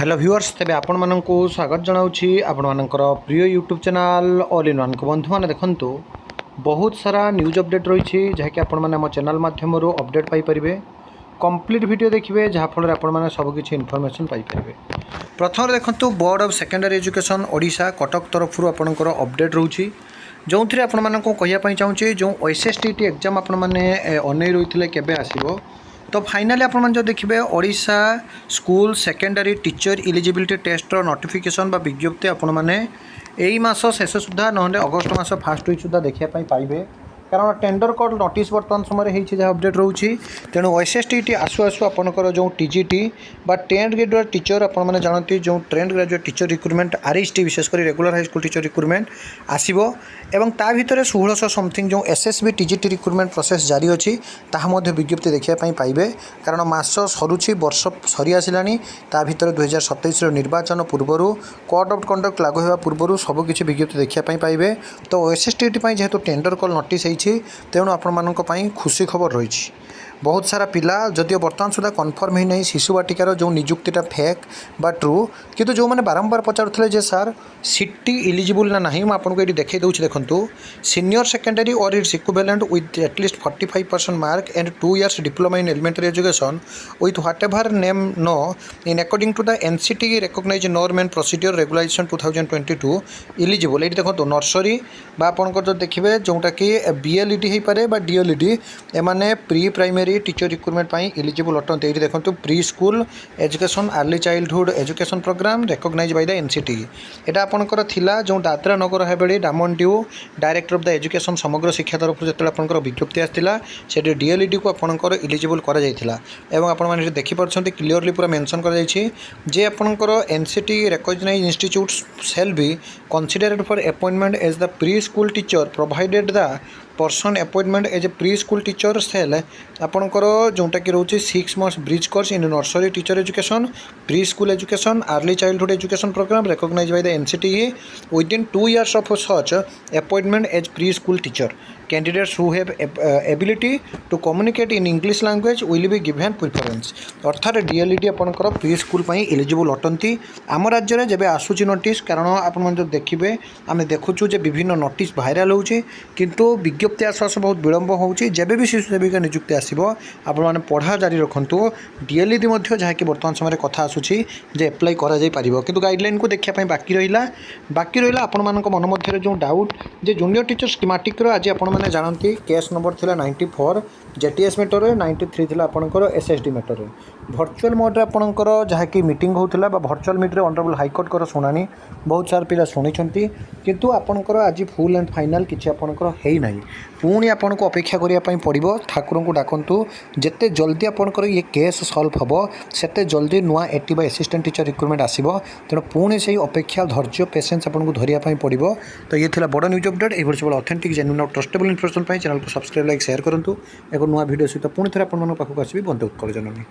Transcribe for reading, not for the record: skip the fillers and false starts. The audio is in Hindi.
हेलो व्यूअर्स तेबे आपण माननकु स्वागत जनाउछि आपण मानकर प्रिय YouTube channel all in one को बंधु माने देखंतु बहुत सारा न्यूज अपडेट रही जहाँकि आपण माने हम चैनल माध्यम अपडेट पाई परिबे कंप्लीट वीडियो देखिए जहाँ फल आपण माने सब किछि इन्फॉर्मेशन पाई परिबे। प्रथम देखंतु board of secondary education Odisha Cuttack तरफ आपणकर अपडेट रोची जो थी आपण माननकु कहिया पई चाहूछि जो एसएसटीटी एग्जाम आपण माने अनै रहिथिले केबे आसीबो। तो फाइनाली आप देखिए Odisha school secondary teacher eligibility test notification बा विज्ञप्ति आपण मैंने यही मास शेष सुधा ना अगस्ट मास फास्ट वीक सुधा देखापी पाइबे कारण टेंडर कोड नोटिस बर्तमान समय जहाँ अपडेट रोची तेणु एसएसटीटी आसु आसु आपंकर जो टीजीटी बा 10th ग्रेड टीचर आप जानते जो trained graduate teacher recruitment RST विशेषकर regular high school teacher recruitment आसो एवं ता भितर 1600 समथिंग जो एसएसबी टीजीटी रिक्रुटमेंट प्रोसेस जारी अच्छी ताहा विज्ञप्ति देखापी पाइबे कारण मास सरुची वर्ष सरी आसानी ता भर 2027 निर्वाचन पूर्वर कोड ऑफ कंडक्ट लागू होगा पूर्व सबकि विज्ञप्ति देखापी पाइबे। तो एसएसटीटी जेहेतु टेंडर कॉल नोटिस तेणु आपण खुशी खबर रही बहुत सारा पिला जदिव बर्तमान सुधा कन्फर्म ही नहीं शिशु बाटिकार जो निजुक्तिटा फेक बा ट्रू किंतु जो मैंने बारंबार पचारुले जे सार सीटी इलिजिबल ना नहीं आपको ये देखा दूसरी देखूँ सीनियर सेकेंडरी और its equivalent with at least 45% mark and 2 years diploma in elementary education with whatever name known in according to the NCT recognise norm and procedure regulation 2022 eligible. ये देखो नर्सरी आपंकर जो देखिए जोटा कि बीएलईडी हो पारे डीएलईडी एमाने pre primary teacher recruitment eligible अटंती। ये देखो pre school education early childhood education programme recognise by the NCT एटा आपंकर थिला जो Dadra Nagar Haveli Daman Diu director of the education Samagra Shiksha तरफ जो आपंकर विज्ञप्ति आसाला से डीएलईडी को आपंकर इलिजिबल करा जायथिला एवं आपण माने देखि परछंती क्लियरली पूरा मेंशन करा जायछि जे आपंकर NCT recognise institutes shall be considered for appointment as the pre school teacher provided the person appointment as a pre school teacher shall आपंकर जोटा कि रोचे 6 months bridge course in nursery teacher education pre school education early childhood education programme recognise by the NCT within 2 years of such appointment as pre school teacher candidates who have ability to communicate in English language will be given preference अर्थात डीएलईडी आपंकर प्री स्कूल इलिजिबल अटंती। आम राज्य में जब आसूची नोटिस कारण आप देखिए आम देखुचु विभिन्न नोटिस भाइराल होची किंतु विज्ञप्ति आसपास बहुत विलंब होची जब भी शिशु सेविका नियुक्ति आसो आपने पढ़ा जारी रखु डीएलईडी जहाँकि बर्तमान समय कथा आसूची जे एप्लाई करा जाई परिबो किंतु गाइडलाइन को देखिए बाकी रहा आपण मन मध्य जो डाउट जे जूनियर टीचर स्कीमेटिक आज आप जानती केस नंबर थिला 94 जेटीएस मेटर 93 थिला आपनकर एसएसडी मेटर भर्चुअल मोड आपनकर जहाँकि मीटिंग होता भर्चुअल मीट ऑनरेबल हाईकोर्ट कर शुणानी बहुत सारा पिला शुणी किंतु आपनकर आज फुल एंड फाइनल किसी आपनकर है ना पुणी आपन को अपेक्षा करने पड़ो ठाकुर को डाकतु जिते जल्दी आपनकर ये केस सल्व हम से जल्दी नुआ एटी बा असिस्टेंट टीचर रिक्रुटमेंट आसो तेणु पुणी से अपेक्षा धैर्य पेसेंस आपको धरिया पड़ो। तो ये थिला बड़ न्यूज अपडेट ये सब ऑथेंटिक जेन्युइन और ट्रस्टेबल इन्फॉर्मेशन चैनल को सब्सक्राइब लाइक शेयर करूँ एक नुआ वीडियो सहित पुणी थे आपको आसबि बंदे उत्कल जननी।